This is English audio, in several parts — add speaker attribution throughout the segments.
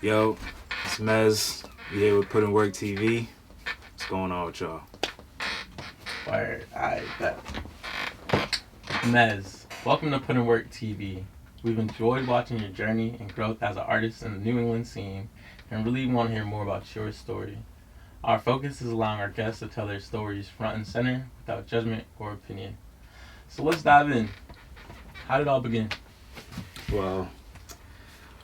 Speaker 1: Yo, it's Mez. We here with PUTINWORKTV. What's going on with y'all?
Speaker 2: Word, I bet. Mez, welcome to Put in Work TV. We've enjoyed watching your journey and growth as an artist in the New England scene and really want to hear more about your story. Our focus is allowing our guests to tell their stories front and center without judgment or opinion. So let's dive in. How did it all begin?
Speaker 1: Well,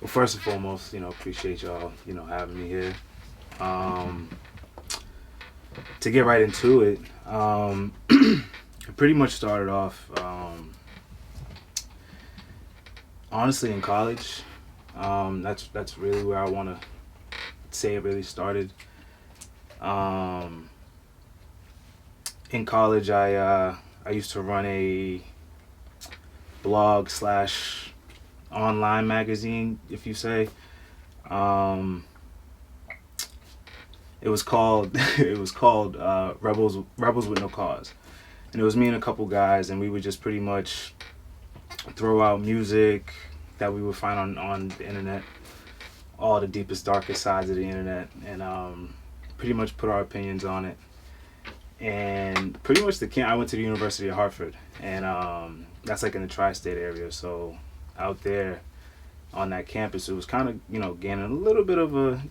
Speaker 1: first and foremost, appreciate y'all, having me here. To get right into it, it pretty much started off, honestly, in college. That's really where I want to say it really started. In college, I used to run a blog / online magazine, if you say. It was called Rebels with No Cause, and it was me and a couple guys, and we would just pretty much throw out music that we would find on the internet, all the deepest, darkest sides of the internet, and pretty much put our opinions on it. And pretty much I went to the University of Hartford, and that's like in the tri-state area. So out there on that campus, it was kind of gaining a little bit of a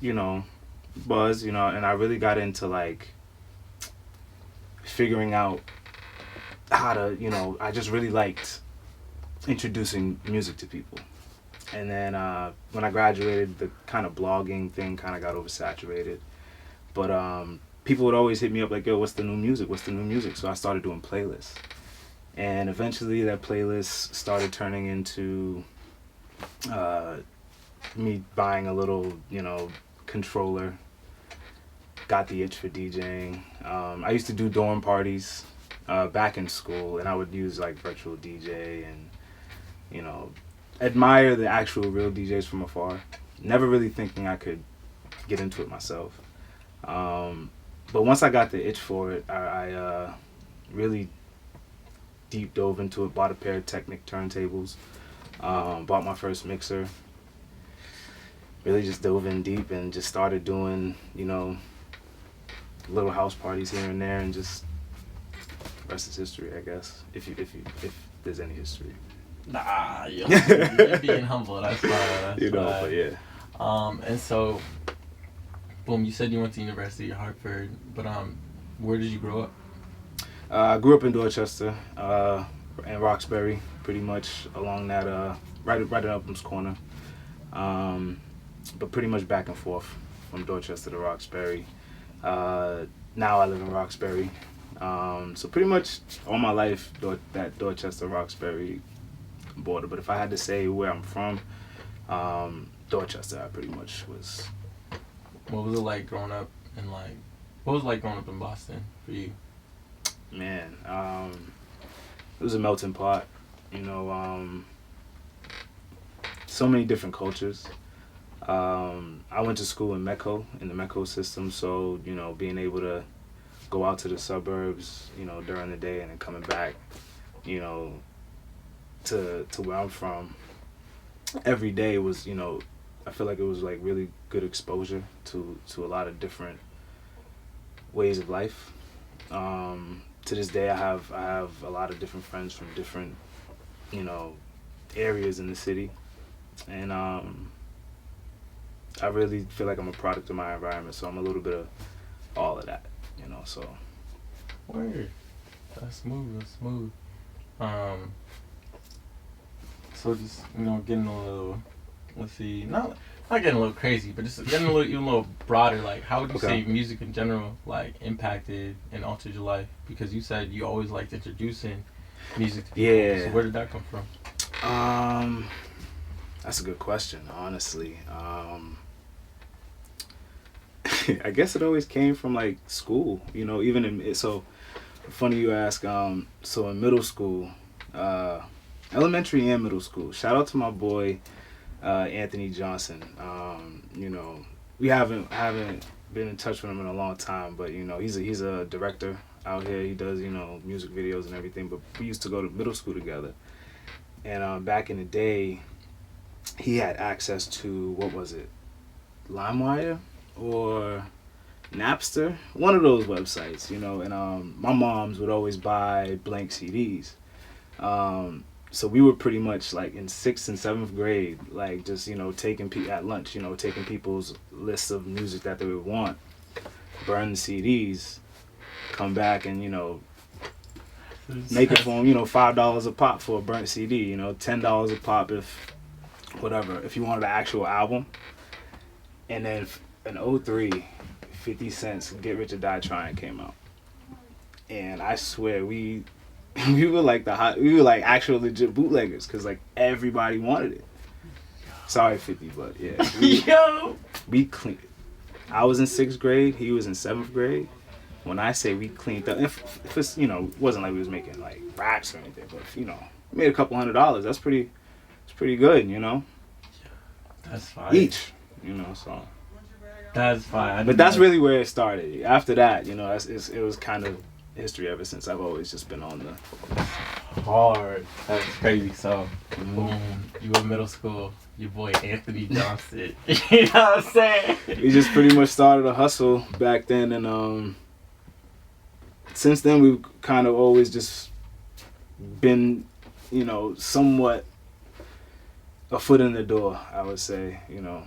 Speaker 1: buzz, and I really got into like figuring out how to I just really liked introducing music to people. And then when I graduated, the kind of blogging thing kind of got oversaturated, but people would always hit me up like, yo, what's the new music? So I started doing playlists, and eventually that playlist started turning into me buying a little controller. Got the itch for DJing. I used to do dorm parties back in school, and I would use like virtual DJ and admire the actual real DJs from afar. Never really thinking I could get into it myself. But once I got the itch for it, I really deep dove into it. Bought a pair of Technic turntables. Bought my first mixer. Really just dove in deep and just started doing little house parties here and there, and just rest is history, I guess. If there's any history.
Speaker 2: Nah, you're being humble. That's fine.
Speaker 1: But yeah.
Speaker 2: And so, boom, you said you went to University of Hartford, but where did you grow up?
Speaker 1: I grew up in Dorchester, and Roxbury, pretty much along that right in Upham's corner. But pretty much back and forth from Dorchester to Roxbury. Now I live in Roxbury. So pretty much all my life, that Dorchester-Roxbury border. But if I had to say where I'm from, Dorchester, I pretty much was.
Speaker 2: What was it like growing up in Boston for you?
Speaker 1: Man, it was a melting pot. So many different cultures. I went to school in the Metco system, so being able to go out to the suburbs, during the day, and then coming back, to where I'm from every day was, I feel like it was like really good exposure to a lot of different ways of life. To this day, I have a lot of different friends from different, areas in the city, and I really feel like I'm a product of my environment, so I'm a little bit of all of that, so.
Speaker 2: Word. That's smooth. So just, getting a little, let's see, not getting a little crazy, but just getting even a little broader, like, how would you say music in general, like, impacted and altered your life? Because you said you always liked introducing music to people.
Speaker 1: Yeah.
Speaker 2: So where did that come from?
Speaker 1: That's a good question, honestly. I guess it always came from like school, so funny you ask. So in middle school, elementary and middle school, shout out to my boy Anthony Johnson. We haven't been in touch with him in a long time, but he's a director out here. He does music videos and everything. But we used to go to middle school together, and back in the day, he had access to, what was it, LimeWire or Napster, one of those websites, you know. And my moms would always buy blank CDs. So we were pretty much like in 6th and 7th grade, like just, you know, taking at lunch, you know, taking people's lists of music that they would want, burn the CDs, come back and, you know, make it for them, you know, $5 a pop for a burnt CD, you know, $10 a pop if you wanted the actual album. And then in 03, 50 Cent's Get Rich or Die Trying came out. And I swear we were like actual legit bootleggers, because like everybody wanted it. Sorry 50, but yeah. We cleaned it. I was in 6th grade, he was in 7th grade. When I say we cleaned up, if it's, you know, it wasn't like we was making like raps or anything, but you know, we made a couple $100. It's pretty good, you know.
Speaker 2: That's fine.
Speaker 1: Each, you know, so.
Speaker 2: That's fine.
Speaker 1: But that's really where it started. After that, you know, it was kind of history ever since. I've always just been on the
Speaker 2: hard. That's crazy. So, boom, you were middle school. Your boy Anthony Johnson. You know what I'm saying?
Speaker 1: We just pretty much started a hustle back then, and since then we've kind of always just been, you know, somewhat a foot in the door, I would say, you know.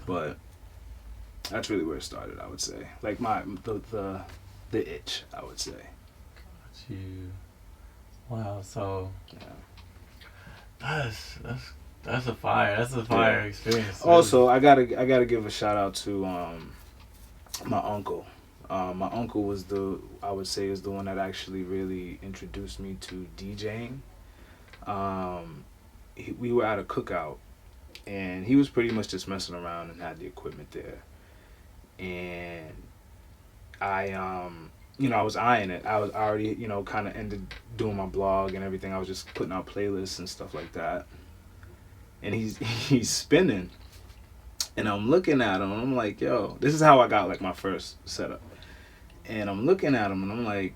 Speaker 1: But that's really where it started, I would say. Like the itch, I would say.
Speaker 2: Got you. Wow. So
Speaker 1: yeah.
Speaker 2: That's a fire. That's a fire experience.
Speaker 1: Also, I gotta give a shout out to my uncle. My uncle was I would say is the one that actually really introduced me to DJing. We were at a cookout, and he was pretty much just messing around and had the equipment there. And I you know, I was eyeing it. I was already, you know, kind of ended doing my blog and everything. I was just putting out playlists and stuff like that. And he's spinning, and I'm looking at him, and I'm like, yo, this is how I got like my first setup. And I'm looking at him, and I'm like,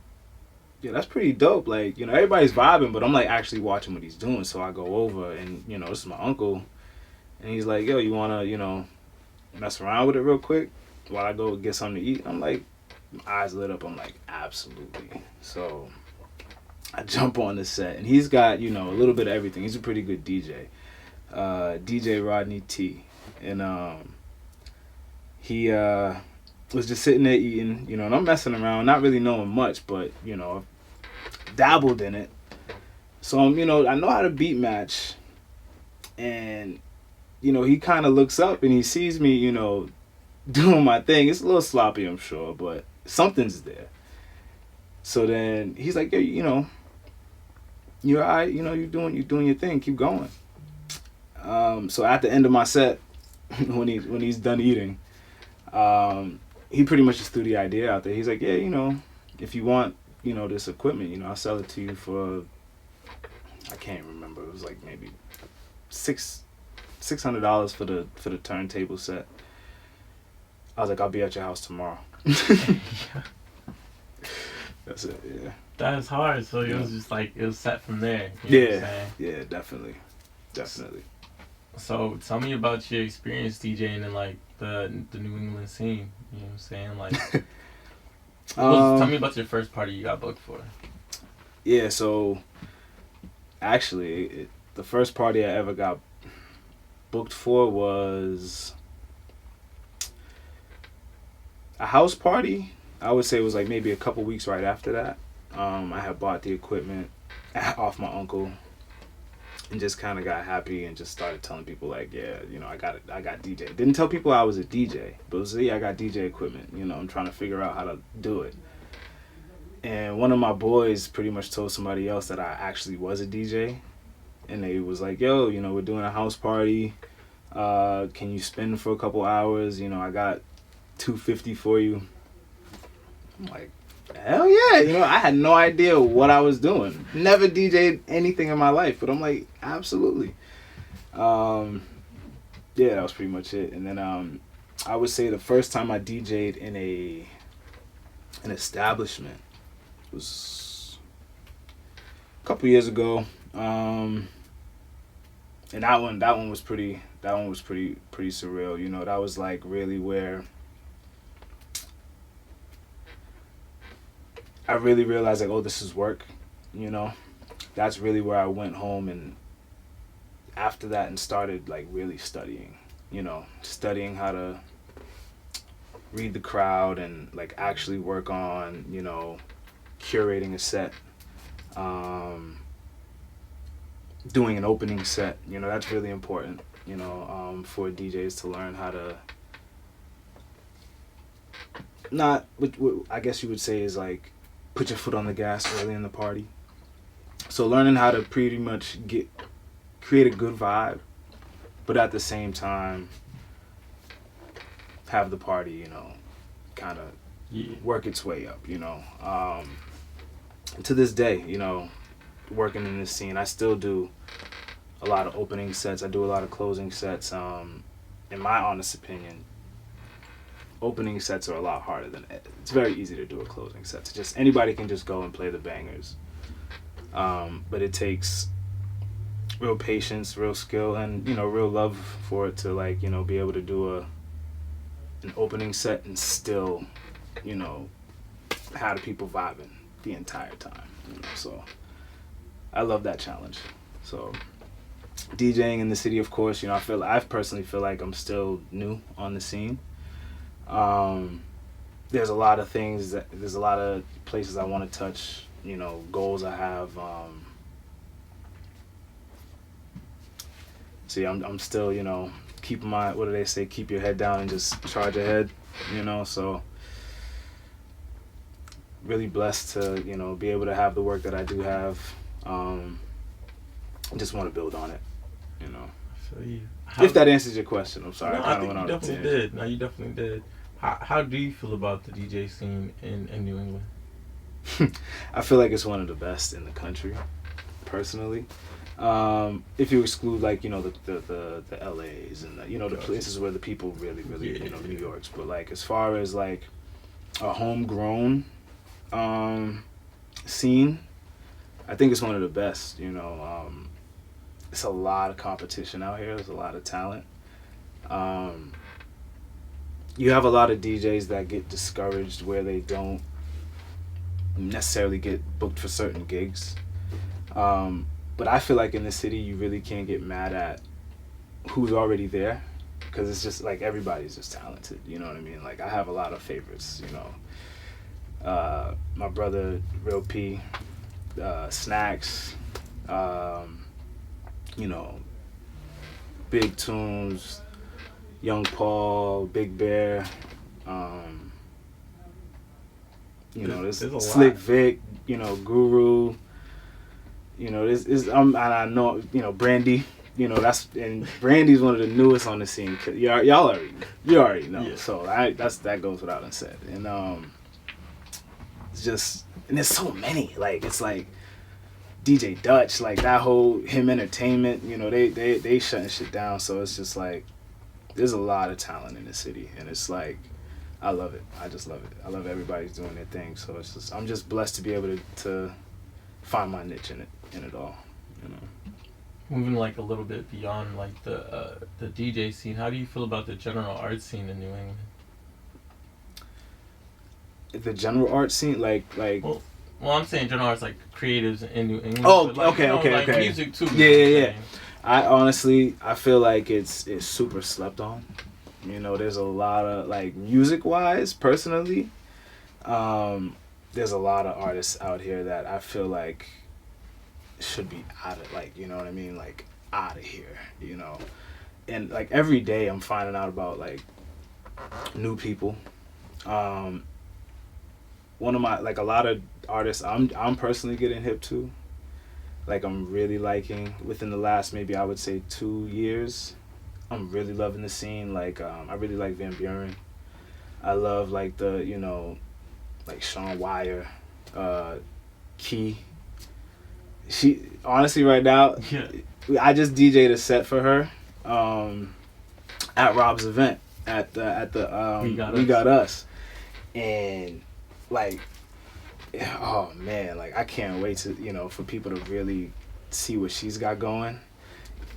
Speaker 1: yeah, that's pretty dope. Like, you know, everybody's vibing, but I'm like actually watching what he's doing. So I go over, and you know, this is my uncle, and he's like, yo, you wanna, you know, mess around with it real quick while I go get something to eat? I'm like, my eyes lit up. I'm like, absolutely. So I jump on the set, and he's got, you know, a little bit of everything. He's a pretty good DJ. DJ Rodney T, and he was just sitting there eating, you know, and I'm messing around, not really knowing much, but you know, dabbled in it. So you know, I know how to beat match, and you know, he kind of looks up and he sees me, you know, doing my thing. It's a little sloppy, I'm sure, but something's there. So then he's like, yeah, you know, you're all right, you know, you're doing your thing, keep going. So at the end of my set, when he's done eating, he pretty much just threw the idea out there. He's like, yeah, you know, if you want, you know, this equipment, you know, I'll sell it to you for, I can't remember, it was like maybe $600 for the turntable set. I was like, I'll be at your house tomorrow. That's it. Yeah.
Speaker 2: That is hard. So it was just like, it was set from there. You know what I'm saying?
Speaker 1: Yeah, definitely.
Speaker 2: So tell me about your experience DJing in like the New England scene. You know what I'm saying? Like, tell me about your first party you got booked for.
Speaker 1: Yeah, so actually, the first party I ever got booked for was a house party. I would say it was like maybe a couple weeks right after that. I had bought the equipment off my uncle, and just kind of got happy and just started telling people like, yeah, you know, I got DJ. Didn't tell people I was a DJ, but it was, yeah, I got DJ equipment. You know, I'm trying to figure out how to do it. And one of my boys pretty much told somebody else that I actually was a DJ, and they was like, yo, you know, we're doing a house party. Can you spin for a couple hours? You know, I got $250 for you. I'm like, hell yeah, you know, I had no idea what I was doing. Never DJ'd anything in my life, but I'm like, absolutely. Yeah, that was pretty much it. And then I would say the first time I DJ'd in an establishment was a couple years ago. And that one was pretty surreal. You know, that was like really where I really realized like, oh, this is work. You know, that's really where I went home and after that and started like really studying. You know, studying how to read the crowd and like actually work on, you know, curating a set, doing an opening set. You know, that's really important, you know, for DJs to learn how to not, what I guess you would say is like put your foot on the gas early in the party. So learning how to pretty much create a good vibe, but at the same time have the party, you know, kind of work its way up, you know. To this day, you know, working in this scene, I still do a lot of opening sets. I do a lot of closing sets. In my honest opinion, opening sets are a lot harder than it's very easy to do a closing set. It's just anybody can just go and play the bangers, but it takes real patience, real skill, and you know, real love for it to like, you know, be able to do an opening set and still, you know, have the people vibing the entire time. You know, so I love that challenge. So DJing in the city, of course, you know, I personally feel like I'm still new on the scene. There's a lot of things there's a lot of places I want to touch, you know, goals I have. See, I'm still, you know, keeping my, what do they say, keep your head down and just charge ahead, you know, so really blessed to, you know, be able to have the work that I do have. Just want to build on it, you know.
Speaker 2: I feel you.
Speaker 1: If that answers your question, I'm sorry.
Speaker 2: No, I think you definitely did. No, you definitely did. How do you feel about the DJ scene in New England?
Speaker 1: I feel like it's one of the best in the country, personally. If you exclude like, you know, the LAs and the, you know, the places where the people really you know, New York's, but like as far as like a homegrown scene, I think it's one of the best. You know, it's a lot of competition out here. There's a lot of talent. You have a lot of DJs that get discouraged where they don't necessarily get booked for certain gigs. But I feel like in the city, you really can't get mad at who's already there, because it's just like everybody's just talented. You know what I mean? Like I have a lot of favorites. You know, my brother Real P, Snacks, you know, Big Tunes, Young Paul, Big Bear. You know, there's Slick lot. Vic. You know, Guru. You know, this is and I know, you know, Brandy. You know, and Brandy's one of the newest on the scene. You already know. Yeah. So that goes without said. And it's just, and there's so many. Like it's like DJ Dutch, like that whole Him Entertainment. You know, they shutting shit down. So it's just like there's a lot of talent in the city, and it's like I love it. I just love it. I love everybody's doing their thing. So it's just I'm just blessed to be able to find my niche in it all, you know.
Speaker 2: Moving like a little bit beyond like the DJ scene, how do you feel about the general art scene in New England?
Speaker 1: The general art scene, like.
Speaker 2: Well, I'm saying general art's like creatives in New England.
Speaker 1: Oh,
Speaker 2: like,
Speaker 1: okay,
Speaker 2: you know,
Speaker 1: okay.
Speaker 2: Music too.
Speaker 1: Yeah. I honestly feel like it's super slept on. You know, there's a lot of like music wise, personally. There's a lot of artists out here that I feel like should be out of, like, you know what I mean, like out of here, you know. And like every day I'm finding out about like new people. One of my, like, a lot of artists I'm personally getting hip to, like I'm really liking within the last maybe I would say 2 years. I'm really loving the scene. Like I really like Van Buren. I love like the, you know, like Sean Wire, Key. She honestly right now, I just DJ'd a set for her at Rob's event at the We Got Us, and like, oh man, like I can't wait to, you know, for people to really see what she's got going.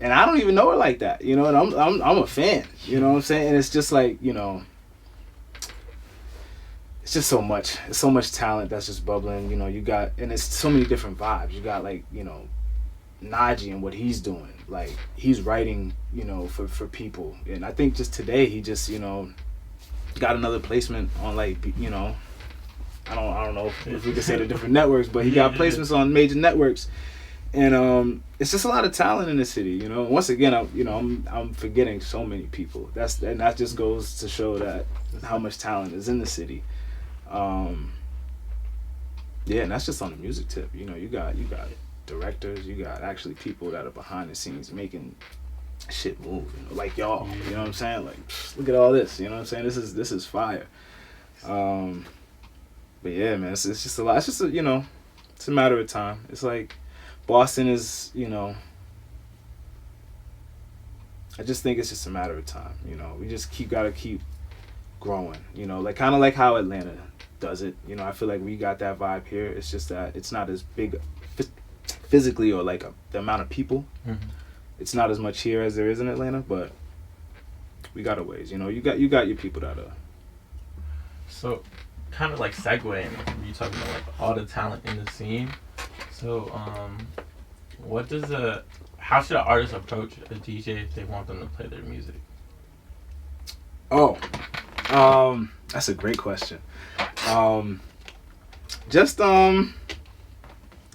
Speaker 1: and I don't even know her like that, you know, and I'm a fan, you know what I'm saying? And it's just like, you know, it's just so much. It's so much talent that's just bubbling, you know, you got, and it's so many different vibes. You got like, you know, Najee and what he's doing. Like, he's writing, you know, for people. And I think just today he just, you know, got another placement on, like, you know, I don't know if we could say the different networks, but he got placements on major networks. And it's just a lot of talent in the city, you know. Once again, I'm forgetting so many people. And that just goes to show that how much talent is in the city. Yeah, and that's just on the music tip. You know, you got directors, you got actually people that are behind the scenes making shit move, you know, like y'all. You know what I'm saying? Like, look at all this. You know what I'm saying? This is fire. But yeah, man, it's just a lot. It's just you know, it's a matter of time. It's like Boston is, you know. I just think it's just a matter of time. You know, we just gotta keep growing. You know, like kind of like how Atlanta does it. You know, I feel like we got that vibe here. It's just that it's not as big physically, or like the amount of people. Mm-hmm. It's not as much here as there is in Atlanta, but we got a ways. You know, you got your people that are.
Speaker 2: So, kind of like segueing, you talking about like all the talent in the scene. So, how should an artist approach a DJ if they want them to play their music?
Speaker 1: Oh, that's a great question.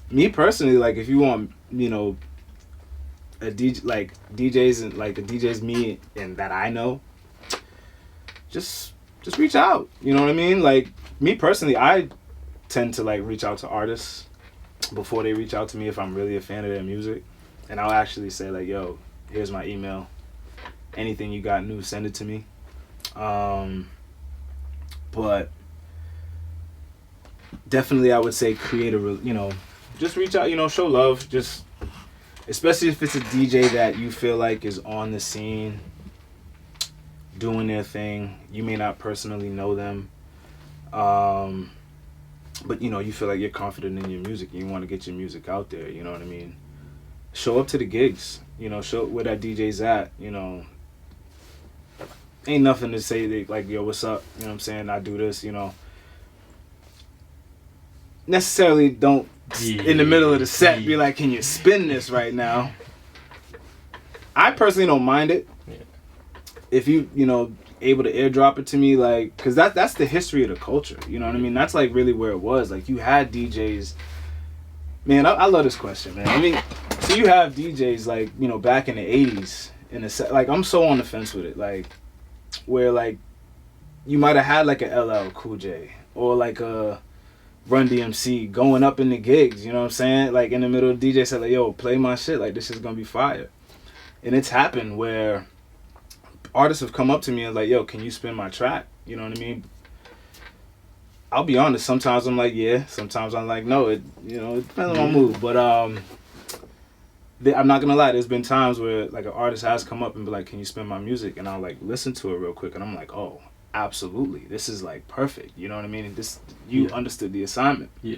Speaker 1: Me personally, like, if you want, you know, a DJ, like DJs and like the DJs me and that I know, just reach out. You know what I mean? Like, me personally, I tend to like reach out to artists before they reach out to me if I'm really a fan of their music, and I'll actually say like, yo, here's my email. Anything you got new, send it to me. But definitely I would say create you know, just reach out, you know, show love, just especially if it's a DJ that you feel like is on the scene doing their thing. You may not personally know them, but you know, you feel like you're confident in your music and you want to get your music out there, you know what I mean? Show up to the gigs, you know, show where that DJ's at, you know. Ain't nothing to say like, yo, what's up? You know what I'm saying? I do this, you know. Necessarily don't, in the middle of the set, be like, can you spin this right now? I personally don't mind it. Yeah. If you know, able to airdrop it to me, like, because that's the history of the culture. You know what I mean? That's like really where it was. Like, you had DJs. Man, I love this question, man. I mean, so you have DJs like, you know, back in the 80s, like, I'm so on the fence with it. Like, where like you might have had like a LL Cool J or like a Run DMC going up in the gigs, you know what I'm saying? Like, in the middle, the DJ said like, yo, play my shit, like, this is gonna be fire. And it's happened where artists have come up to me and like, yo, can you spin my track? You know what I mean? I'll be honest, sometimes I'm like, yeah, sometimes I'm like, no, it depends on my mood. But I'm not gonna lie, there's been times where like an artist has come up and be like, can you spin my music? And I'll like listen to it real quick and I'm like, oh, absolutely, this is like perfect. You know what I mean? You understood the assignment. Yeah.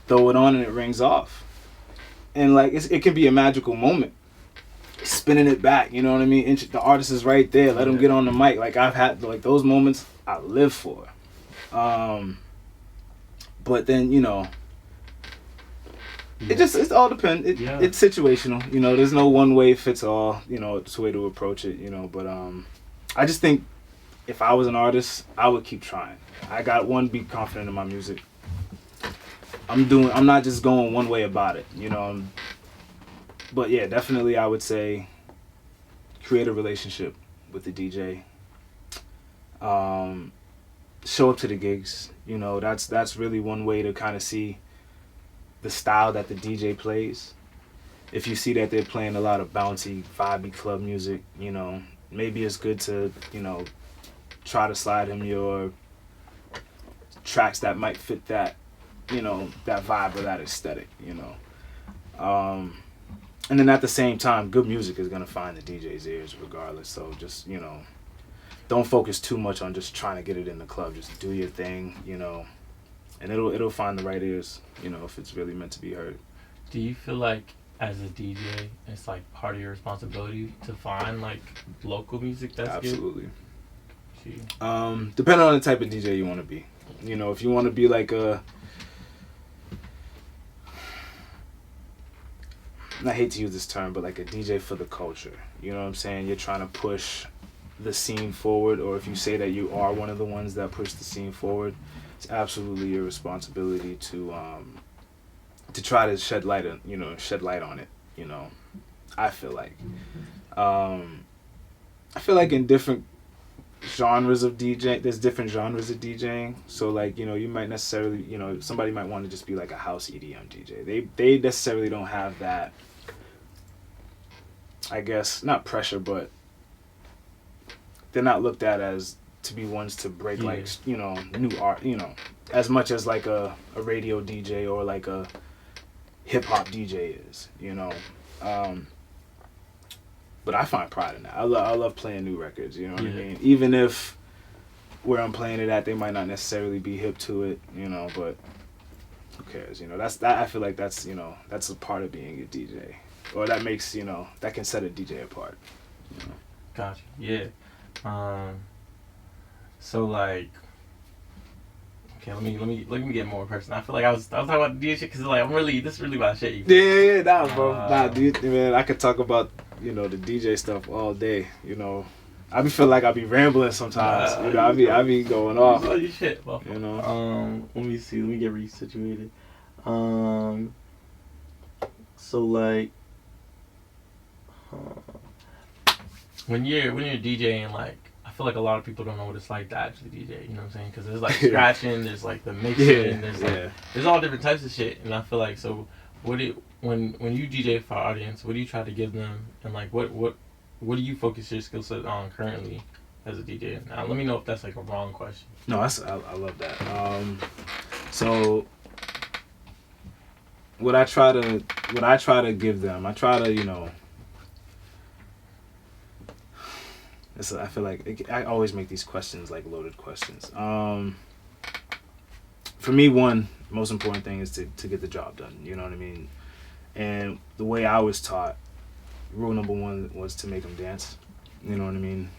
Speaker 1: Throw it on and it rings off. And like, it can be a magical moment. Spinning it back, you know what I mean? The artist is right there. Let him get on the mic. Like, I've had like those moments I live for. But then, you know, it all depends. It's situational. You know, there's no one way fits all. You know, it's a way to approach it. You know, but I just think if I was an artist, I would keep trying. I got be confident in my music. I'm not just going one way about it. You know. But yeah, definitely I would say create a relationship with the DJ. Show up to the gigs. You know, that's really one way to kind of see the style that the DJ plays. If you see that they're playing a lot of bouncy, vibey club music, you know, maybe it's good to, you know, try to slide him your tracks that might fit that, you know, that vibe or that aesthetic, you know. And then at the same time, good music is going to find the DJ's ears regardless. So just, you know, don't focus too much on just trying to get it in the club. Just do your thing, you know, and it'll find the right ears, you know, if it's really meant to be heard.
Speaker 2: Do you feel like as a DJ, it's like part of your responsibility to find like local music that's
Speaker 1: Absolutely.
Speaker 2: good?
Speaker 1: Depending on the type of DJ you want to be. You know, if you want to be like I hate to use this term, but like a DJ for the culture. You know what I'm saying? You're trying to push the scene forward, or if you say that you are one of the ones that push the scene forward, it's absolutely your responsibility to try to shed light on it. You know, I feel like in different genres of DJ, there's different genres of DJing. So like, you know, you might necessarily, you know, somebody might want to just be like a house EDM DJ. They necessarily don't have that, I guess, not pressure, but they're not looked at as to be ones to break like, you know, new art, you know, as much as like a radio DJ or like a hip hop DJ is, you know. But I find pride in that. I love playing new records, you know what I mean? Even if where I'm playing it at, they might not necessarily be hip to it, you know, but who cares, you know? I feel like that's, you know, that's a part of being a DJ. Or that makes, you know, that can set a DJ apart, you know?
Speaker 2: Gotcha. Yeah. So like, okay, let me get more personal. I feel like I was talking about the DJ shit because like this is really my shit.
Speaker 1: Nah, bro. Dude, man, I could talk about, you know, the DJ stuff all day. You know, I be feel like I be rambling sometimes. You know, I be going off.
Speaker 2: Oh, your shit, bro.
Speaker 1: You know.
Speaker 2: Let me see. Let me get resituated. So like, when you're DJing, like, I feel like a lot of people don't know what it's like to actually DJ. You know what I'm saying? Because there's like scratching, there's like the mixing, there's all different types of shit. And I feel like, so when you DJ for our audience, what do you try to give them? And like, what do you focus your skill set on currently as a DJ? Now, let me know if that's like a wrong question.
Speaker 1: No, I love that. So what I try to give them, I try to, you know. I feel like I always make these questions like loaded questions. For me, one most important thing is to get the job done. You know what I mean? And the way I was taught, rule number one was to make them dance. You know what I mean?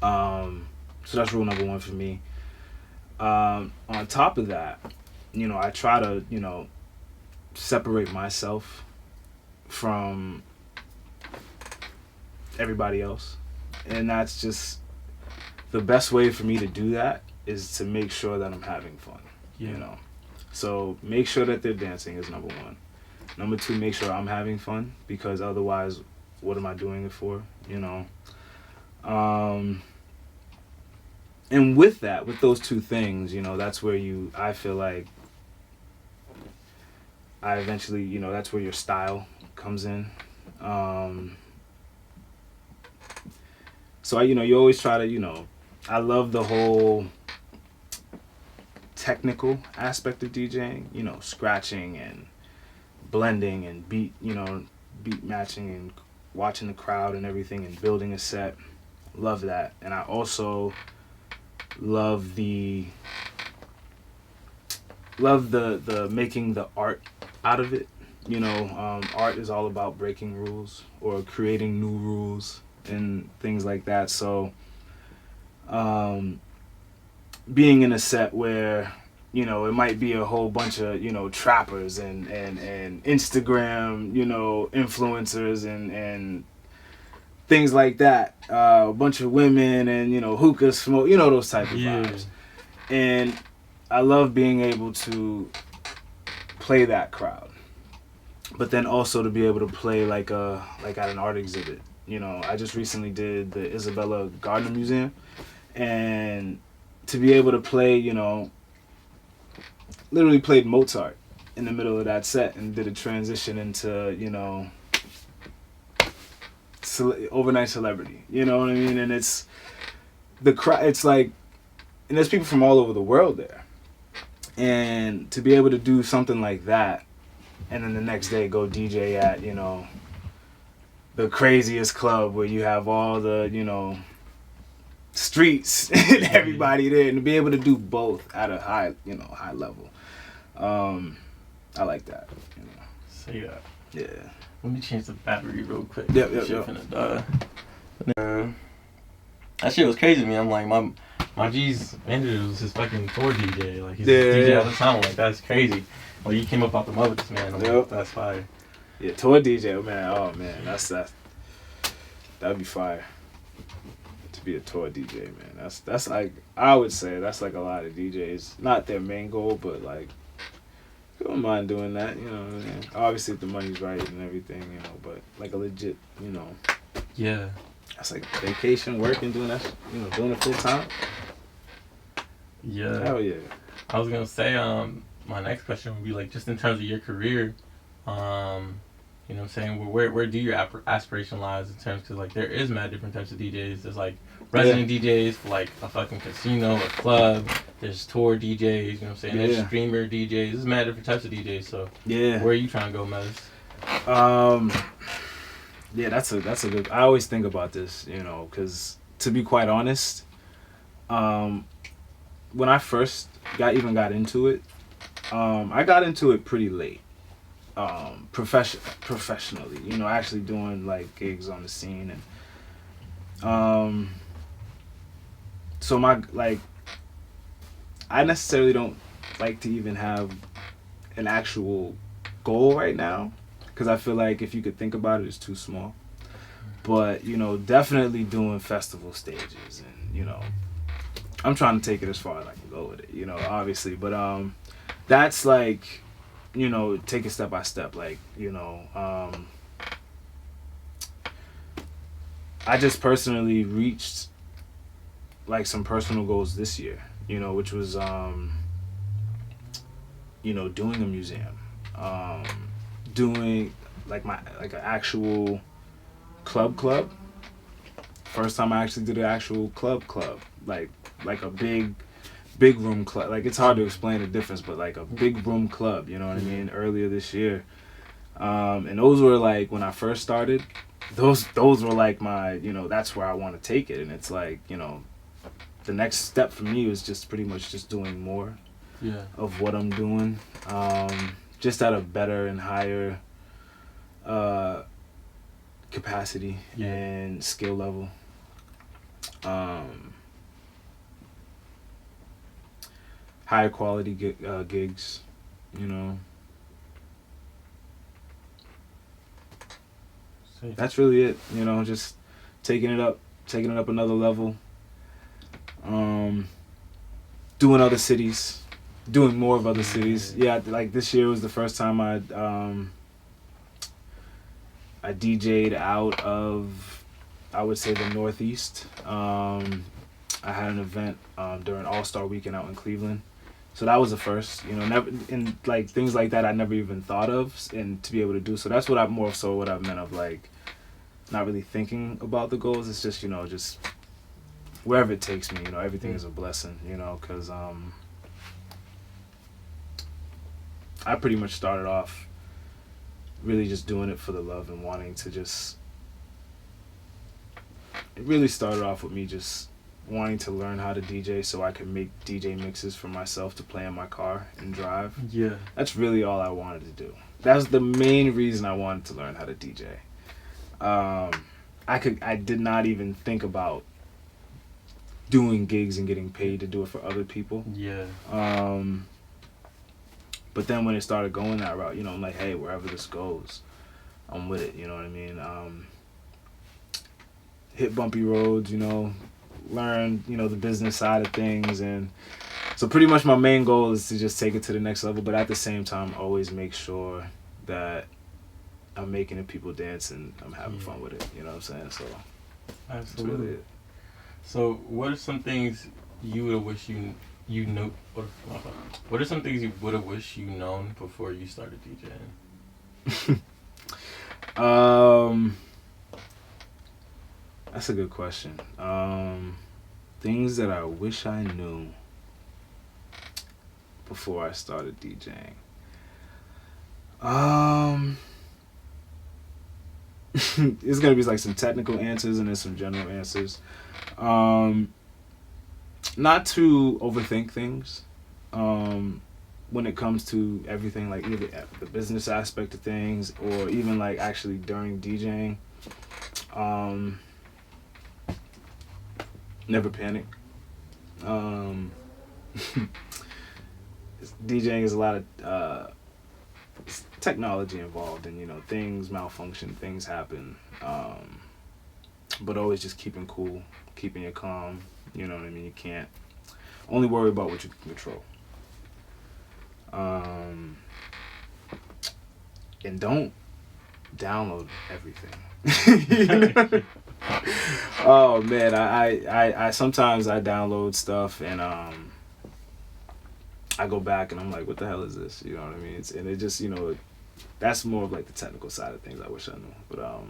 Speaker 1: So that's rule number one for me. On top of that, you know, I try to, you know, separate myself from everybody else. And that's just the best way for me to do that is to make sure that I'm having fun, you know. So make sure that they're dancing is number one. Number two, make sure I'm having fun, because otherwise, what am I doing it for, you know? And with those two things, you know, that's where I feel like I eventually, you know, that's where your style comes in. So, you know, you always try to, you know, I love the whole technical aspect of DJing, you know, scratching and blending and beat matching and watching the crowd and everything and building a set. Love that. And I also love the making the art out of it. You know, art is all about breaking rules or creating new rules and things like that. So being in a set where, you know, it might be a whole bunch of, you know, trappers and Instagram, you know, influencers and things like that, a bunch of women and, you know, hookah smoke, you know, those type of vibes. And I love being able to play that crowd, but then also to be able to play like at an art exhibit. You know, I just recently did the Isabella Gardner Museum, and to be able to play, you know, literally played Mozart in the middle of that set and did a transition into, you know, overnight celebrity. You know what I mean? And it's like, and there's people from all over the world there. And to be able to do something like that, and then the next day go DJ at, you know, the craziest club where you have all the, you know, streets and everybody there, and to be able to do both at a high level, I like that. You know.
Speaker 2: Say that.
Speaker 1: Yeah.
Speaker 2: Let me change the battery real quick.
Speaker 1: Yep.
Speaker 2: Shit finna die. That shit was crazy to me. I'm like, my G's manager was his fucking tour DJ. Like, he's DJ all the time. I'm like, that's crazy. Like, you came up out the mud with this man. I'm like, that's fire.
Speaker 1: Yeah, tour DJ, man. Oh man, that'd be fire. To be a tour DJ, man. That's like, I would say that's like a lot of DJs. Not their main goal, but like, I don't mind doing that. You know what I mean? Obviously, if the money's right and everything, you know. But like a legit, you know.
Speaker 2: Yeah.
Speaker 1: That's like vacation, working, doing that, you know, doing it full time.
Speaker 2: Yeah.
Speaker 1: Hell yeah.
Speaker 2: I was gonna say, my next question would be like, just in terms of your career, you know what I'm saying, where do your aspiration lies in terms, because like there is mad different types of DJs. There's like resident DJs for like a fucking casino or club. There's tour DJs, you know what I'm saying. There's streamer DJs. There's mad different types of DJs. So where are you trying to go, Mez?
Speaker 1: Yeah, that's a good. I always think about this, you know, because to be quite honest, when I first got into it, I got into it pretty late. Professionally, you know, actually doing like gigs on the scene, and so my like, I necessarily don't like to even have an actual goal right now, because I feel like if you could think about it, it's too small. But you know, definitely doing festival stages, and you know, I'm trying to take it as far as I can go with it, you know, obviously. But that's like, you know, take it step by step. Like, you know, I just personally reached like some personal goals this year, you know, which was you know, doing a museum, doing like an actual club. First time I actually did an actual club, like a big room club. Like, it's hard to explain the difference, but like a big room club, you know what I mean? Earlier this year, and those were like, when I first started, those were like my, you know, that's where I want to take it. And it's like, you know, the next step for me was just pretty much just doing more of what I'm doing, just at a better and higher capacity and skill level. Higher quality gigs, you know. That's really it, you know, just taking it up another level. Doing other cities, doing more of other cities. Yeah, like this year was the first time I DJ'd out of, I would say, the Northeast. I had an event during All-Star Weekend out in Cleveland. So that was the first, you know, never, and like things like that I never even thought of, and to be able to do. So that's what I've meant of, like, not really thinking about the goals. It's just, you know, just wherever it takes me, you know, everything is a blessing, you know, because I pretty much started off really just doing it for the love and wanting to just, it really started off with me just wanting to learn how to DJ so I could make DJ mixes for myself to play in my car and drive. Yeah. That's really all I wanted to do. That's the main reason I wanted to learn how to DJ. I did not even think about doing gigs and getting paid to do it for other people. Yeah. But then when it started going that route, you know, I'm like, hey, wherever this goes, I'm with it, you know what I mean? Hit bumpy roads, you know, learn, you know, the business side of things. And so pretty much my main goal is to just take it to the next level, but at the same time, always make sure that I'm making the people dance and I'm having fun with it, you know what I'm saying? So absolutely. That's really it.
Speaker 2: So what are some things you would have wished you knew? What are some things you would have wished you known before you started DJing?
Speaker 1: That's a good question. Things that I wish I knew before I started DJing. It's gonna be like some technical answers and then some general answers. Not to overthink things. when it comes to everything, like either the business aspect of things or even like actually during DJing, never panic. DJing is a lot of technology involved, and things malfunction, things happen, but always just keeping cool, keeping it calm. You know what I mean? You can't only worry about what you can control. And don't download everything. Oh man, I sometimes I download stuff and I go back and I'm like, what the hell is this? You know what I mean? And it just, that's more of like the technical side of things I wish I knew. But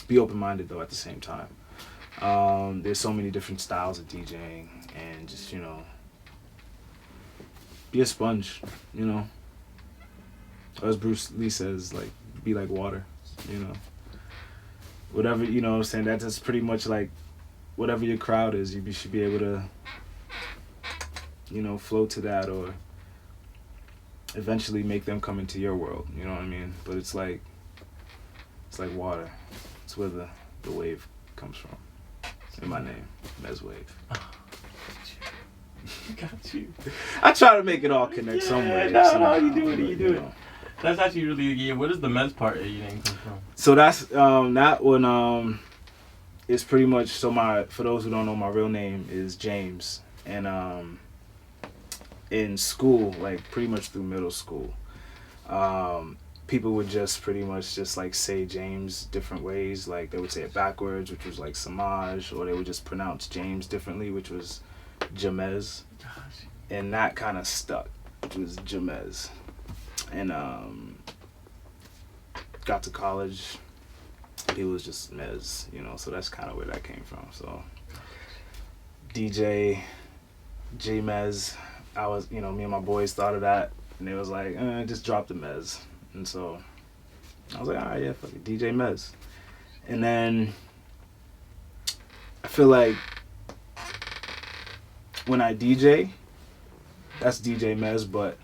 Speaker 1: be open-minded though at the same time. There's so many different styles of DJing, and just, be a sponge, As Bruce Lee says, like, be like water, Whatever, what I'm saying, that's pretty much like whatever your crowd is, you should be able to, flow to that, or eventually make them come into your world, you know what I mean? But it's like water. It's where the wave comes from. In my name, Mez.Wav.
Speaker 2: Got you.
Speaker 1: I try to make it all connect somewhere.
Speaker 2: No, you do it. That's actually really, yeah. Where does the Mez part of your name come from?
Speaker 1: So that's that one is pretty much, for those who don't know, my real name is James, and in school, like pretty much through middle school, people would just pretty much just like say James different ways. Like they would say it backwards, which was like Samaj, or they would just pronounce James differently, which was Jamez.
Speaker 2: Gosh.
Speaker 1: And that kind of stuck, which was Jamez. And got to college, he was just Mez, so that's kind of where that came from. So DJ, J-Mez, I was, me and my boys thought of that, and they was like, just drop the Mez. And so I was like, all right, yeah, fuck it, DJ Mez. And then I feel like when I DJ, that's DJ Mez, but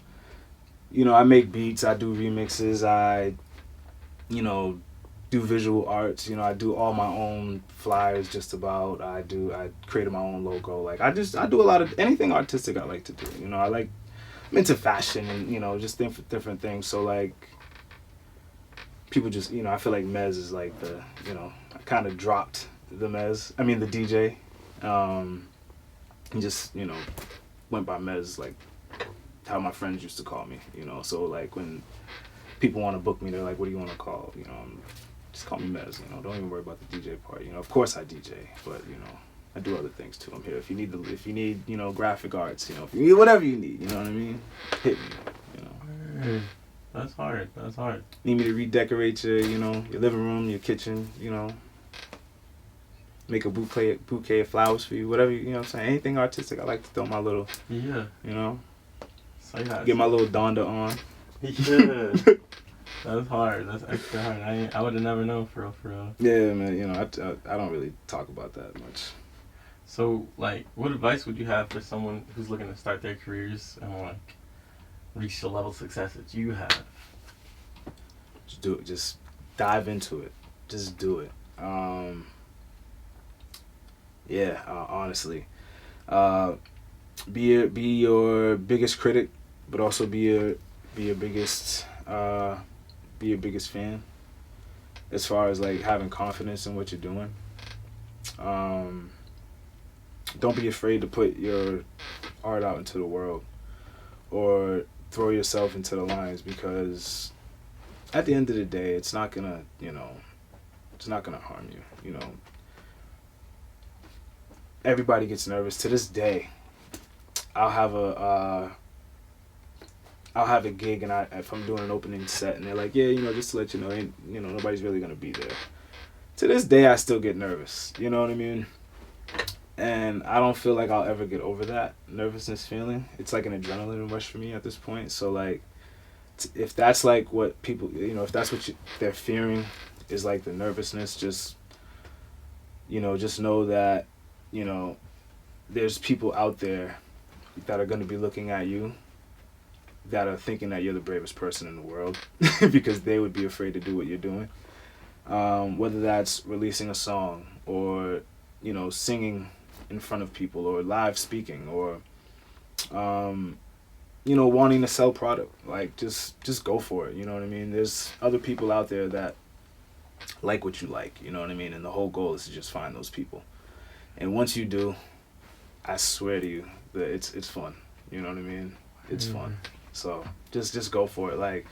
Speaker 1: I make beats, I do remixes, I do visual arts, I do all my own flyers just about, I created my own logo, like I do a lot of anything artistic I like to do, I'm into fashion and just different things, so like people just, I feel like Mez is like the, I kind of dropped the DJ, and just, went by Mez, like how my friends used to call me, so like when people want to book me, they're like, what do you want to call, just call me Mez, don't even worry about the DJ part, of course I DJ, but, I do other things too. I'm here if you need graphic arts, if you need whatever you need, you know what I mean, hit me,
Speaker 2: That's hard.
Speaker 1: Need me to redecorate your living room, your kitchen, make a bouquet of flowers for you, whatever, what I'm saying, anything artistic, I like to throw my little,
Speaker 2: So yeah,
Speaker 1: get my little Donda on.
Speaker 2: Yeah. That's hard. That's extra hard. I would have never known, for real.
Speaker 1: Yeah, man, I don't really talk about that much.
Speaker 2: So, like, what advice would you have for someone who's looking to start their careers and, like, reach the level of success that you have?
Speaker 1: Just do it. Just dive into it. Just do it. Honestly. Be your biggest critic, but also be your biggest fan, as far as like having confidence in what you're doing. Don't be afraid to put your art out into the world, or throw yourself into the lines, because at the end of the day, it's not gonna harm you. Everybody gets nervous. To this day, I'll have a gig, and if I'm doing an opening set, and they're like, yeah, just to let you know, nobody's really gonna be there. To this day, I still get nervous. You know what I mean? And I don't feel like I'll ever get over that nervousness feeling. It's like an adrenaline rush for me at this point. So like, if that's like what people, if that's what they're fearing, is like the nervousness, just know that, there's people out there that are going to be looking at you, that are thinking that you're the bravest person in the world because they would be afraid to do what you're doing. Whether that's releasing a song or, you know, singing in front of people or live speaking or, you know, wanting to sell product. Like, just go for it, you know what I mean? There's other people out there that like what you like, you know what I mean? And the whole goal is to just find those people. And once you do, I swear to you that it's fun, you know what I mean? It's fun. So just go for it. Like,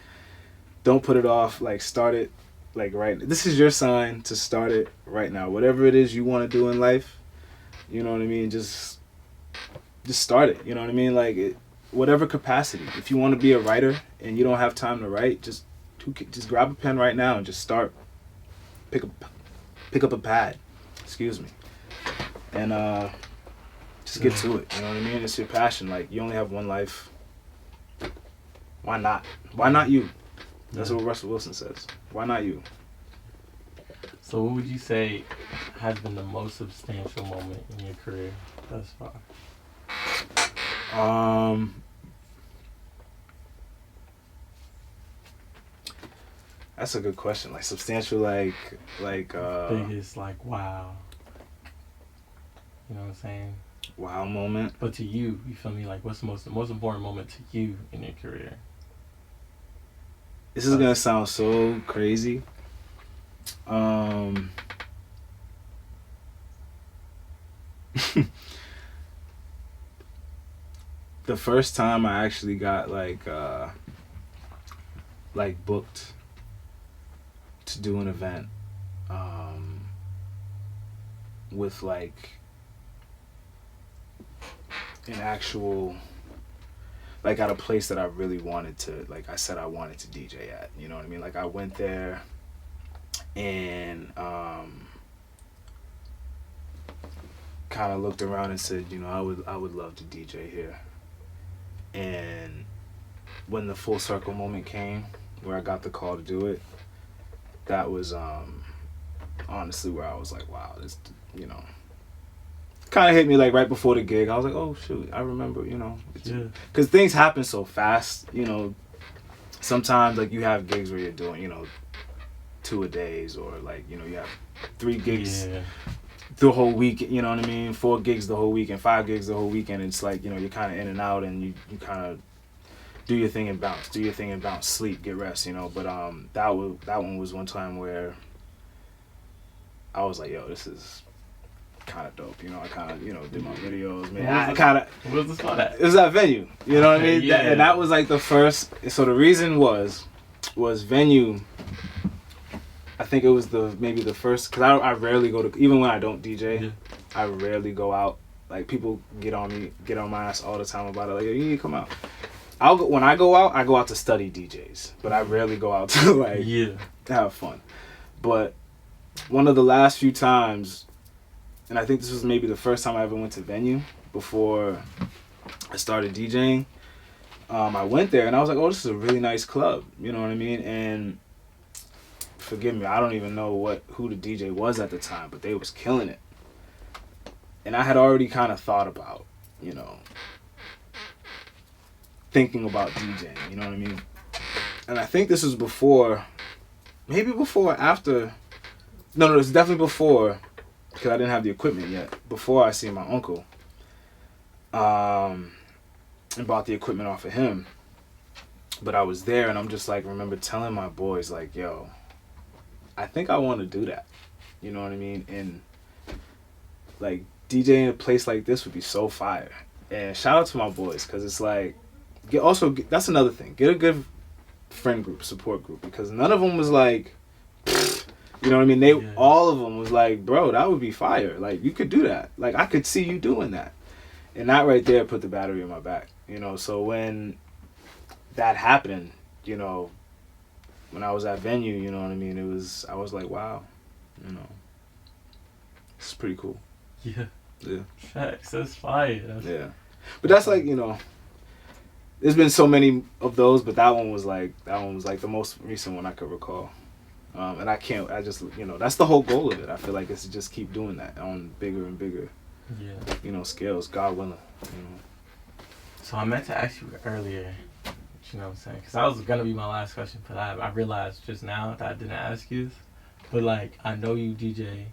Speaker 1: don't put it off. Like, start it. Like, right, this is your sign to start it right now. Whatever it is you want to do in life, you know what I mean? Just start it. You know what I mean? Like, whatever capacity. If you want to be a writer and you don't have time to write, just grab a pen right now and just start. Pick up a pad. Excuse me. And just get to it. You know what I mean? It's your passion. Like, you only have one life. Why not? Why not you? That's what Russell Wilson says. Why not you?
Speaker 2: So what would you say has been the most substantial moment in your career thus far?
Speaker 1: That's a good question. Like, substantial, like
Speaker 2: biggest, like, wow. You know what I'm saying?
Speaker 1: Wow moment.
Speaker 2: But to you feel me? Like, what's the most important moment to you in your career?
Speaker 1: This is gonna sound so crazy. The first time I actually got like booked to do an event with like an actual, like, at a place that I really wanted to, like I said I wanted to DJ at, you know what I mean? Like, I went there and kind of looked around and said, you know, I would love to DJ here. And when the full circle moment came where I got the call to do it, that was honestly where I was like, wow, this, you know, kind of hit me like right before the gig. I was like, oh shoot, I remember, you know, because things happen so fast, you know. Sometimes, like, you have gigs where you're doing, you know, 2 a days, or like, you know, you have 3 gigs the whole week, you know what I mean, 4 gigs the whole weekend, 5 gigs the whole weekend. It's like, you know, you're kind of in and out, and you kind of do your thing and bounce, sleep, get rest, you know. But that one was one time where I was like, yo, this is kind of dope, you know. I kind of, you know, did my videos, man.
Speaker 2: What was the spot at?
Speaker 1: It was that venue, you know what I mean?
Speaker 2: Yeah.
Speaker 1: And that was like the first. So the reason was venue. I think it was maybe the first, because I rarely go to, even when I don't DJ, I rarely go out. Like, people get on my ass all the time about it. Like, yo, you need to come out. When I go out to study DJs, but I rarely go out to like have fun. But one of the last few times, and I think this was maybe the first time I ever went to venue before I started DJing, I went there and I was like, oh, this is a really nice club, you know what I mean? And forgive me, I don't even know who the DJ was at the time, but they was killing it. And I had already kind of thought about, you know, thinking about DJing, you know what I mean? And I think this was maybe before or after, no, it was definitely before, because I didn't have the equipment yet, before I seen my uncle, and bought the equipment off of him. But I was there, and I'm just like, remember telling my boys, like, yo, I think I want to do that, you know what I mean? And like, DJing a place like this would be so fire. And shout out to my boys, because it's like, that's another thing. Get a good friend group, support group, because none of them was like, you know what I mean? All of them was like, bro, that would be fire. Like, you could do that. Like, I could see you doing that. And that right there put the battery in my back, you know? So when that happened, you know, when I was at venue, you know what I mean? I was like, wow, you know, it's pretty cool.
Speaker 2: Yeah.
Speaker 1: Yeah.
Speaker 2: Facts, that's fire.
Speaker 1: Yeah. But that's like, you know, there's been so many of those, but that one was like the most recent one I could recall. And I just, you know, that's the whole goal of it. I feel like it's to just keep doing that on bigger and bigger, you know, scales, God willing, you know.
Speaker 2: So I meant to ask you earlier, You know what I'm saying? Because that was gonna be my last question, but I realized just now that I didn't ask you this. But like, I know you DJ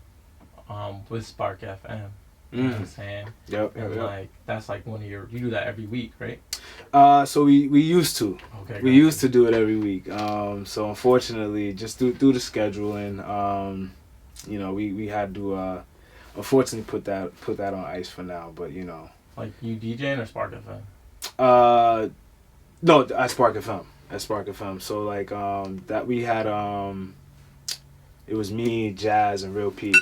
Speaker 2: with Spark FM. You know what I'm saying?
Speaker 1: Yep.
Speaker 2: And like, that's like one of your, you do that every week, right?
Speaker 1: So we used to.
Speaker 2: Okay.
Speaker 1: We used to do it every week. So unfortunately, just through the scheduling, you know, we had to unfortunately put that on ice for now. But you know,
Speaker 2: like you DJing or Spark FM?
Speaker 1: No, at Spark FM. At Spark FM. So like that we had it was me, Jazz, and Real P.
Speaker 2: Yeah.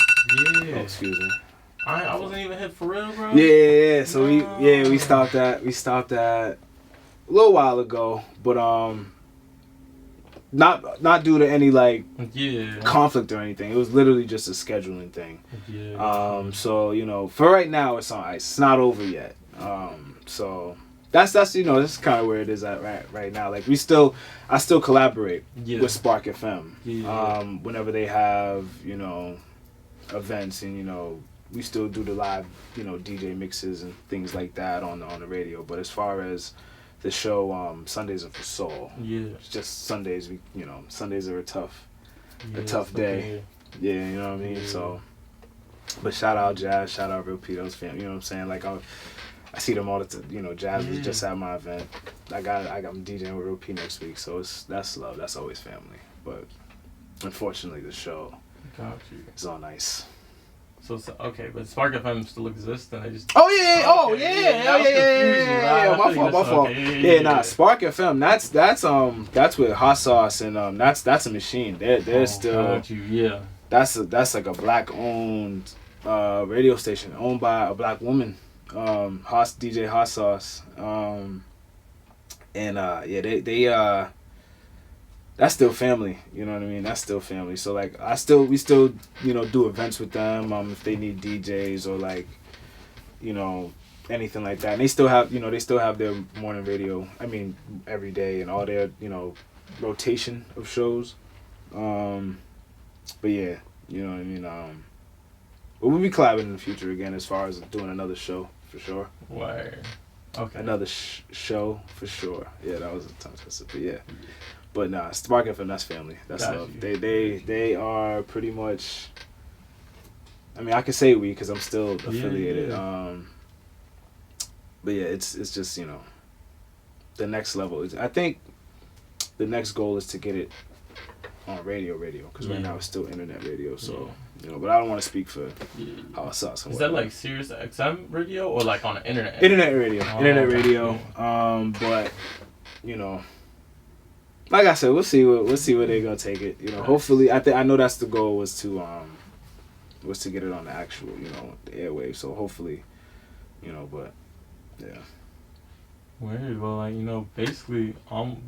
Speaker 1: Oh, excuse me.
Speaker 2: I wasn't even hit for real, bro.
Speaker 1: Yeah. So we stopped that. We stopped that a little while ago, but not due to any like conflict or anything. It was literally just a scheduling thing.
Speaker 2: Yeah.
Speaker 1: So you know, for right now it's on ice. It's not over yet. So that's you know, that's kind of where it is at right now. Like I still collaborate with Spark FM.
Speaker 2: Yeah.
Speaker 1: Whenever they have, you know, events, and you know, we still do the live, you know, DJ mixes and things like that on the radio. But as far as the show, Sundays are for soul.
Speaker 2: Yeah.
Speaker 1: It's just Sundays. Sundays are a tough day. Yeah, you know what I mean.
Speaker 2: Yeah.
Speaker 1: So, but shout out Jazz, shout out Real P, those fam. You know what I'm saying? Like I see them all the time. You know, Jazz was just at my event. I'm DJing with Real P next week. So that's love. That's always family. But unfortunately, the show is on ice.
Speaker 2: So okay, but Spark FM still exists, and I just.
Speaker 1: Oh yeah. My fault.
Speaker 2: Okay,
Speaker 1: nah. Spark FM. That's with Hot Sauce, and that's a machine. They're still.
Speaker 2: Yeah.
Speaker 1: That's like a black owned radio station owned by a black woman, DJ Hot Sauce, they that's still family, you know what I mean? That's still family. So like we still, you know, do events with them, if they need DJs or like, you know, anything like that. And they still have their morning radio, I mean, every day, and all their, you know, rotation of shows. But yeah, you know what I mean? But we'll be collabing in the future again as far as doing another show for sure.
Speaker 2: Word. Okay.
Speaker 1: Another show for sure. Yeah, that was a tongue twister, but yeah. But nah, Spark FM, that's family. That's love. They are pretty much. I mean, I can say we because I'm still affiliated.
Speaker 2: Yeah.
Speaker 1: But yeah, it's just, you know, the next level is. I think the next goal is to get it on radio because right now it's still internet radio. So you know, but I don't want to speak for how it sucks.
Speaker 2: Is that like Sirius XM radio or like on the internet?
Speaker 1: Internet radio. But you know. Like I said, we'll see where they're gonna take it. You know, hopefully, I know that's the goal was to get it on the actual, you know, the airwaves. So hopefully, you know, but yeah.
Speaker 2: Weird. Well, like, you know, basically,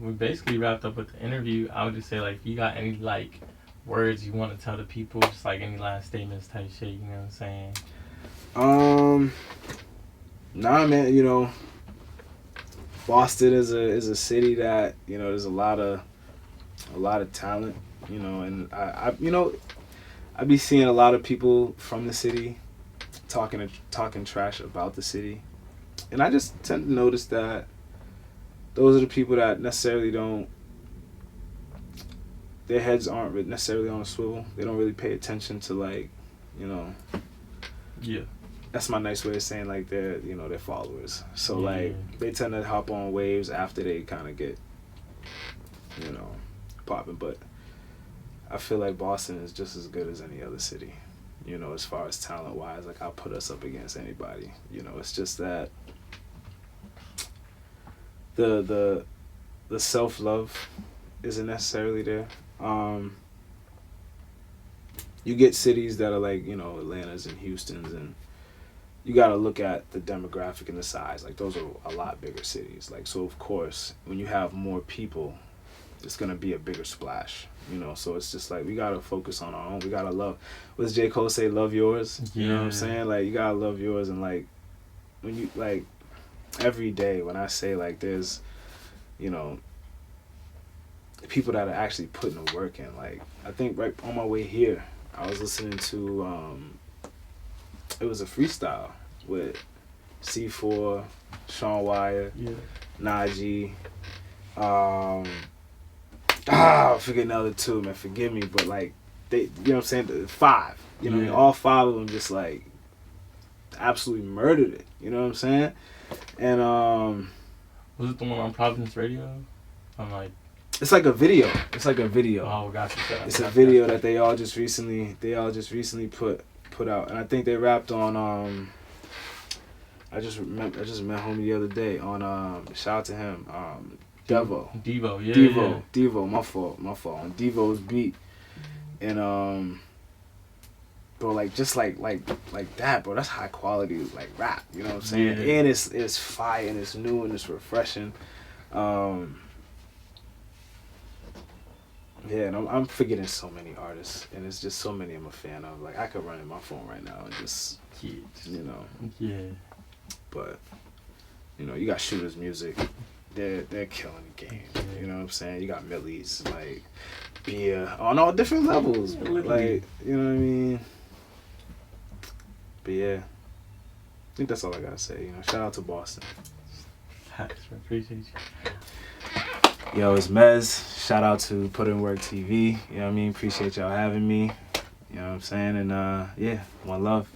Speaker 2: we basically wrapped up with the interview. I would just say, like, you got any like words you want to tell the people, just like any last statements type shit. You know what I'm saying?
Speaker 1: Nah, man. You know. Boston is a city that, you know, there's a lot of talent, you know, and I be seeing a lot of people from the city talking trash about the city, and I just tend to notice that those are the people that necessarily their heads aren't necessarily on a swivel. They don't really pay attention to, like, you know.
Speaker 2: Yeah.
Speaker 1: That's my nice way of saying, like, they're followers. So like they tend to hop on waves after they kind of get, you know, popping. But I feel like Boston is just as good as any other city, you know, as far as talent wise. Like, I'll put us up against anybody. You know, it's just that the self-love isn't necessarily there. You get cities that are like, you know, Atlanta's and Houston's, and you got to look at the demographic and the size. Like, those are a lot bigger cities. Like, so of course, when you have more people, it's going to be a bigger splash, you know? So it's just like, we got to focus on our own. We got to love, what does J. Cole say? Love yours. You know what I'm saying? Like, you got to love yours. And like, when you, like, every day when I say, like, there's, you know, people that are actually putting the work in. Like, I think right on my way here, I was listening to, it was a freestyle with C4, Sean Wire, Najee, I forget the other two, man. Forgive me, but like they, you know what I'm saying? The five, you know, what I mean? All five of them just like absolutely murdered it. You know what I'm saying? And
Speaker 2: was it the one on Providence Radio? I'm like,
Speaker 1: it's like a video. It's like a video.
Speaker 2: oh, gotcha.
Speaker 1: It's a video that they all just recently put out, and I think they rapped on I just met homie the other day on shout out to him Devo, Devo, my fault on Devo's beat, and bro, like just like that, bro, that's high quality like rap, you know what I'm saying?
Speaker 2: Yeah.
Speaker 1: And it's fire and it's new and it's refreshing. Yeah, and I'm forgetting so many artists, and it's just so many I'm a fan of. Like I could run in my phone right now and just, you know.
Speaker 2: Yeah.
Speaker 1: But you know, you got Shooter's Music. They're killing the game. You know what I'm saying? You got Millie's, like Beer on all different levels. Like, you know what I mean? But yeah, I think that's all I gotta say. You know, shout out to Boston.
Speaker 2: Thanks, man. Appreciate you.
Speaker 1: Yo, it's Mez. Shout out to PUTINWORKTV. You know what I mean? Appreciate y'all having me. You know what I'm saying? And yeah, one love.